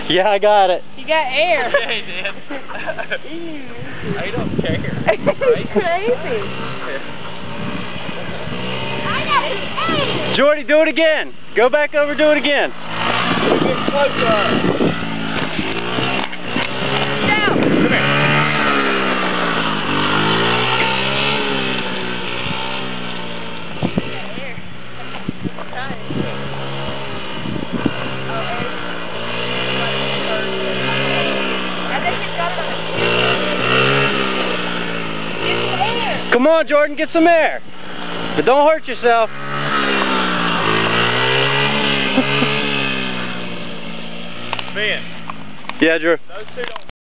Yeah, I got it. You got air. Yeah, he did. I don't care. It's crazy. Jordy, do it again. Go back over, do it again. Get closer. Come on, Jordan, get some air. But don't hurt yourself. Ben. Yeah, Drew. Those two don't